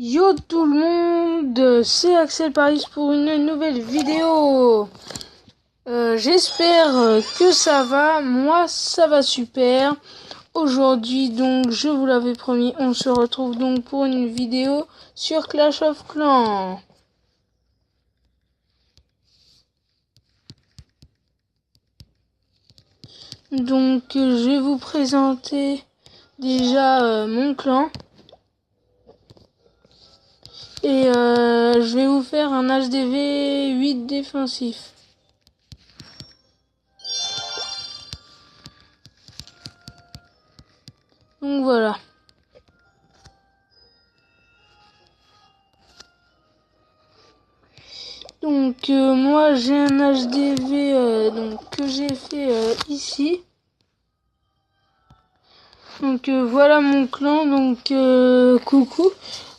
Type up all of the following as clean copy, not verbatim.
Yo tout le monde, c'est Axel Paris pour une nouvelle vidéo. J'espère que ça va, moi ça va super. Aujourd'hui donc, je vous l'avais promis, on se retrouve donc pour une vidéo sur Clash of Clans. Donc je vais vous présenter déjà mon clan. Et je vais vous faire un HDV 8 défensif. Donc voilà. Donc moi j'ai un HDV donc que j'ai fait ici. Donc voilà mon clan. Donc coucou.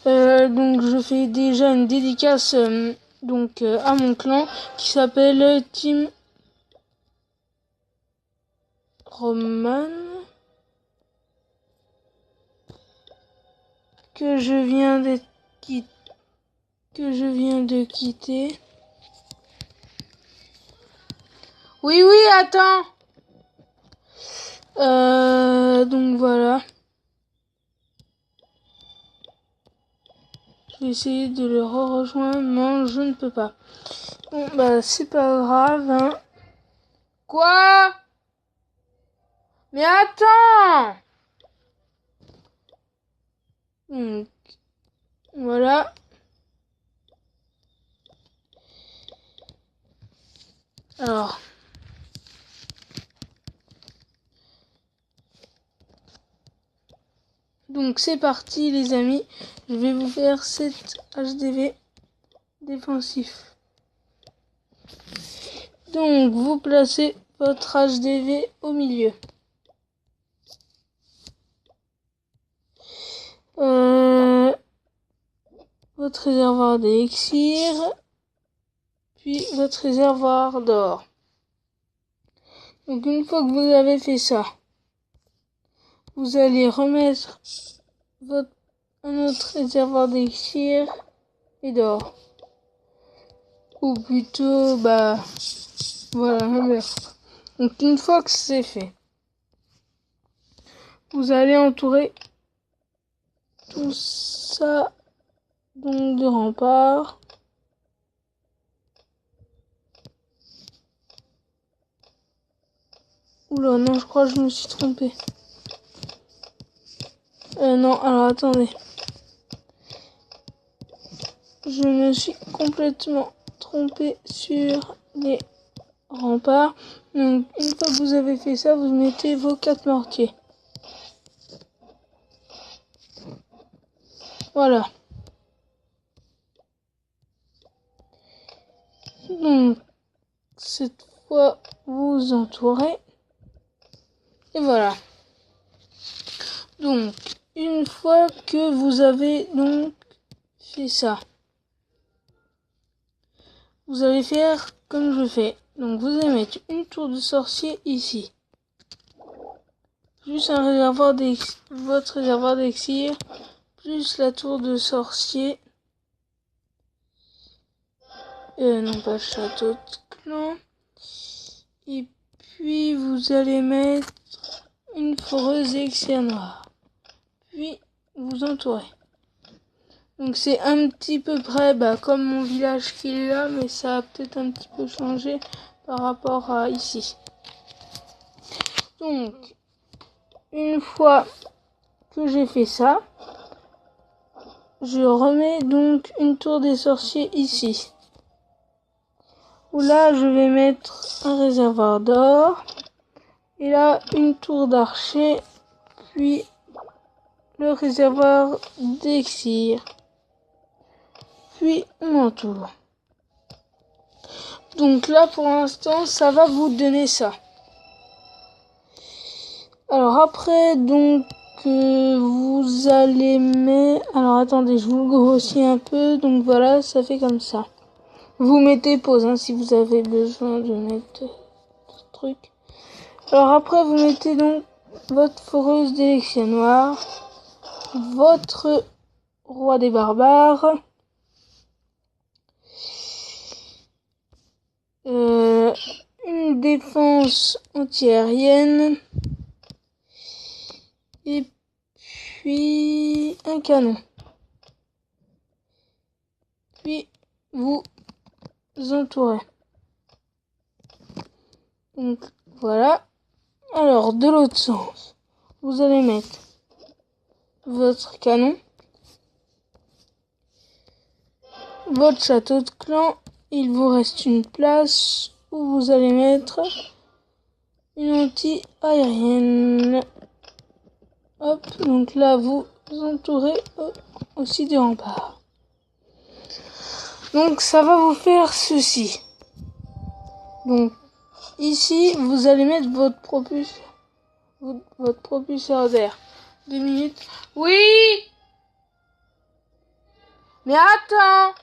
Donc je fais déjà une dédicace donc à mon clan qui s'appelle Team Roman, que je viens de quitter. Oui, attends. Donc voilà. Je vais essayer de le rejoindre. Non, je ne peux pas. Bon, bah, c'est pas grave, hein. Quoi? Mais attends! Donc, voilà. Alors. Donc c'est parti les amis, je vais vous faire cet HDV défensif. Donc vous placez votre HDV au milieu. Votre réservoir d'élixir, puis votre réservoir d'or. Donc une fois que vous avez fait ça, vous allez remettre un autre réservoir d'élixir et d'or. Ou plutôt, bah, voilà, l'inverse. Donc une fois que c'est fait, vous allez entourer tout ça donc de remparts. Oula, non, je crois que je me suis trompé. Non, alors attendez. Je me suis complètement trompé sur les remparts. Donc, une fois que vous avez fait ça, vous mettez vos 4 mortiers. Voilà. Donc, cette fois, vous entourez. Et voilà. Donc, une fois que vous avez donc fait ça, vous allez faire comme je fais. Donc, vous allez mettre une tour de sorcier ici. Plus un réservoir votre réservoir d'élixir, plus la tour de sorcier. Non, pas le château de clan. Et puis vous allez mettre une foreuse d'élixir noir. Puis vous entourez. Donc c'est un petit peu près comme mon village qui est là, mais ça a peut-être un petit peu changé par rapport à ici. Donc une fois que j'ai fait ça, je remets donc une tour des sorciers ici. Où là, je vais mettre un réservoir d'or. Et là, une tour d'archer. Puis le réservoir d'élixir. Puis on entoure. Donc là, pour l'instant, ça va vous donner ça. Alors après, donc, vous allez mettre... Alors attendez, je vous le grossis un peu. Donc voilà, ça fait comme ça. Vous mettez pause hein, si vous avez besoin de mettre ce truc. Alors après, vous mettez donc votre foreuse d'élixir noir, votre roi des barbares. Une défense antiaérienne. Et puis un canon. Puis vous entourez. Donc voilà. Alors de l'autre sens, vous allez mettre votre canon, votre château de clan. Il vous reste une place où vous allez mettre une anti-aérienne. Hop, donc là vous entourez aussi des remparts. Donc ça va vous faire ceci. Donc ici vous allez mettre votre propulseur d'air. 2 minutes. Oui. Mais attends.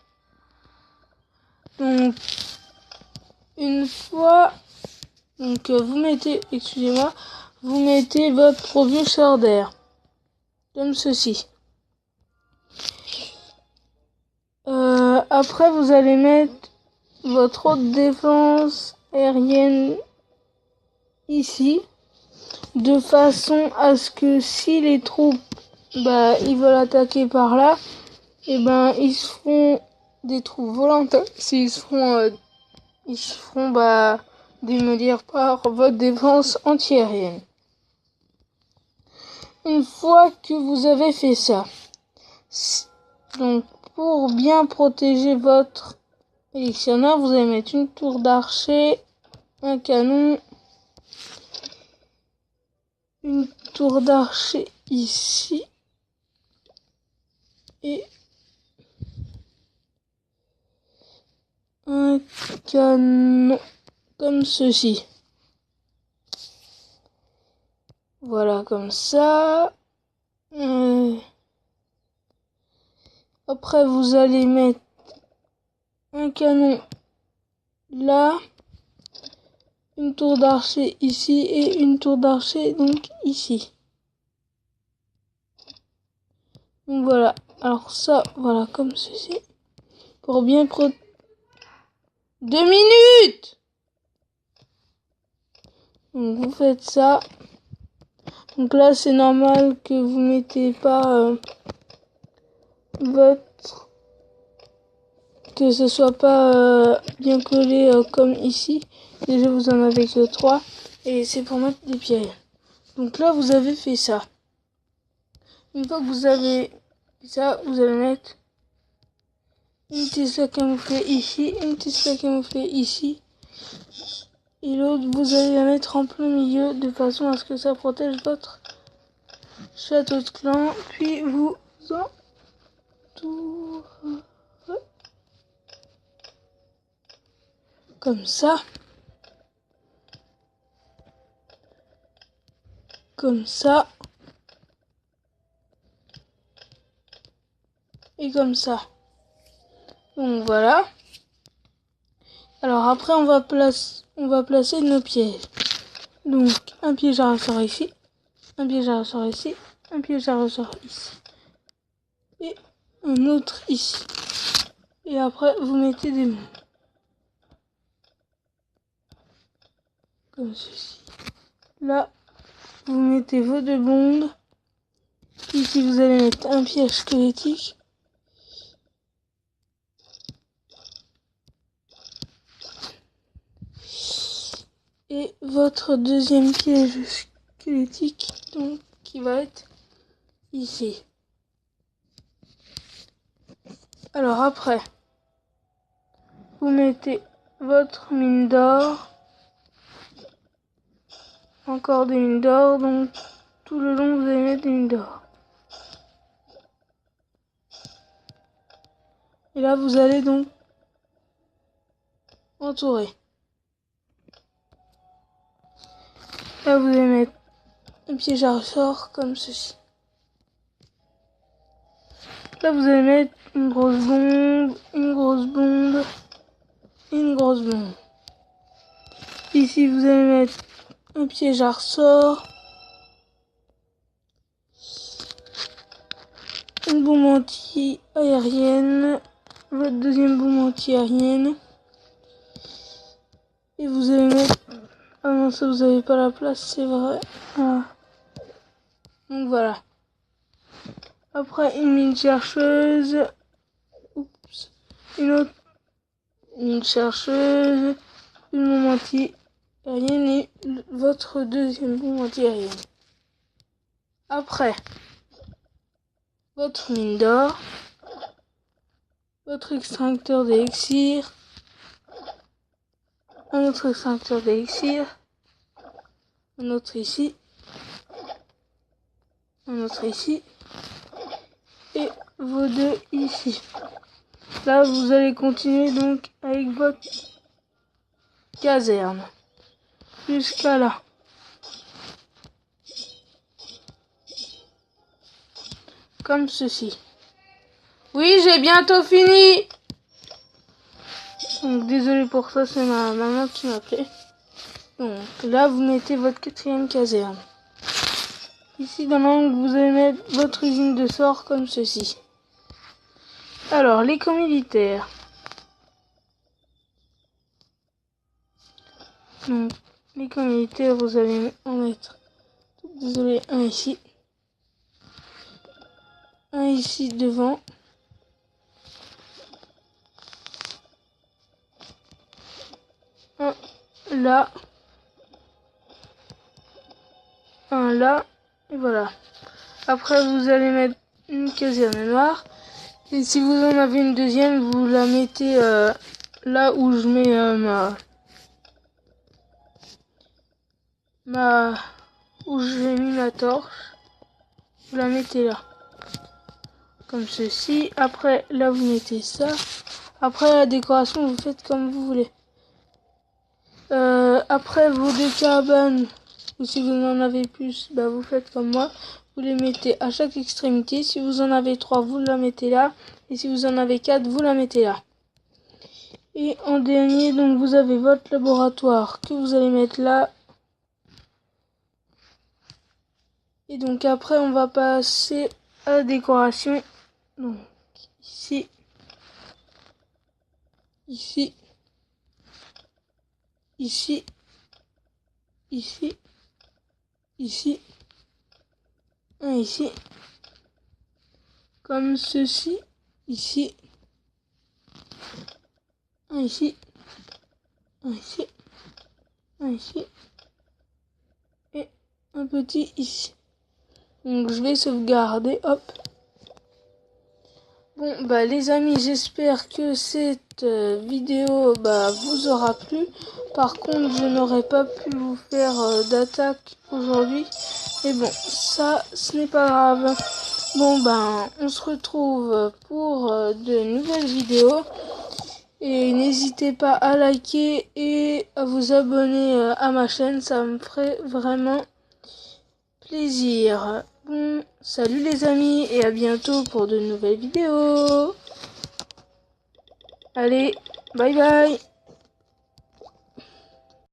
Donc une fois vous mettez, excusez-moi, vous mettez votre propulseur d'air comme ceci. Après vous allez mettre votre haute défense aérienne ici, de façon à ce que si les troupes ils veulent attaquer par là, et ils se feront des troupes volantes, ils se feront démolir par votre défense antiaérienne. Une fois que vous avez fait ça, donc pour bien protéger votre électionneur, vous allez mettre une tour d'archer, un canon, une tour d'archer ici et un canon comme ceci. Voilà, comme ça. Après, vous allez mettre un canon là, une tour d'archer ici et une tour d'archer donc ici. Donc voilà. Alors ça, voilà, comme ceci. Pour bien 2 minutes. Donc vous faites ça. Donc là, c'est normal que vous mettez pas que ce soit pas bien collé comme ici. Déjà, vous en avez que 3 et c'est pour mettre des pièges. Donc là, vous avez fait ça. Une fois que vous avez fait ça, vous allez mettre une Tesla camouflée ici, une Tesla camouflée ici. Et l'autre, vous allez la mettre en plein milieu de façon à ce que ça protège votre château de clan. Puis vous entourez comme ça. Comme ça. Et comme ça. Donc voilà. Alors après on va placer nos pièges. Donc un piège à ressort ici, un piège à ressort ici, un piège à ressort ici. Et un autre ici. Et après vous mettez des mondes. Comme ceci. Là, vous mettez vos 2 bombes. Ici vous allez mettre un piège squelettique. Et votre deuxième piège squelettique, donc, qui va être ici. Alors après, vous mettez votre mine d'or. Encore des mines d'or, donc tout le long vous allez mettre des mines d'or. Et là vous allez donc entourer. Là vous allez mettre un piège à ressort comme ceci. Là vous allez mettre une grosse bombe, une grosse bombe, une grosse bombe. Ici vous allez mettre un piège à ressort. une bombe anti-aérienne, votre deuxième bombe anti-aérienne. Et vous allez mettre... Ah non, ça vous avez pas la place, c'est vrai. Ah. Donc voilà. Après une mine chercheuse. Oups. Une autre mine chercheuse. Une bombe anti-aérienne et votre deuxième bombe anti-aérienne. Après, votre mine d'or. Votre extincteur d'élixir. Un autre extincteur d'élixir. Un autre ici. Un autre ici. Et vos deux ici. Là, vous allez continuer donc avec votre caserne. Jusqu'à là. Comme ceci. Oui, j'ai bientôt fini. Donc, désolé pour ça, c'est ma maman qui m'appelait. Donc, là, vous mettez votre quatrième caserne. Ici, dans l'angle, vous allez mettre votre usine de sort comme ceci. Alors, les camps militaires. Donc, les camps militaires, vous allez en mettre, désolé, un ici. Un ici devant. Un là. Un là. Et voilà. Après, vous allez mettre une caserne noire. Et si vous en avez une deuxième, vous la mettez là où je mets où j'ai mis ma torche. Vous la mettez là. Comme ceci. Après, là, vous mettez ça. Après, la décoration, vous faites comme vous voulez. Après, vos deux cabanes, ou si vous en avez plus, bah, vous faites comme moi. Vous les mettez à chaque extrémité. Si vous en avez 3, vous la mettez là. Et si vous en avez 4, vous la mettez là. Et en dernier, donc, vous avez votre laboratoire que vous allez mettre là. Et donc, après, on va passer à la décoration. Donc, ici. Ici. Ici. Ici. Ici. Un ici. Comme ceci. Ici. Un ici. Un ici. Un ici. Et un petit ici. Donc je vais sauvegarder. Hop. Bon bah les amis, j'espère que cette vidéo vous aura plu. Par contre, je n'aurais pas pu vous faire d'attaque aujourd'hui. Mais bon, ça ce n'est pas grave. Bon ben on se retrouve pour de nouvelles vidéos. Et n'hésitez pas à liker et à vous abonner à ma chaîne, ça me ferait vraiment plaisir. Bon, salut les amis et à bientôt pour de nouvelles vidéos. Allez, bye bye.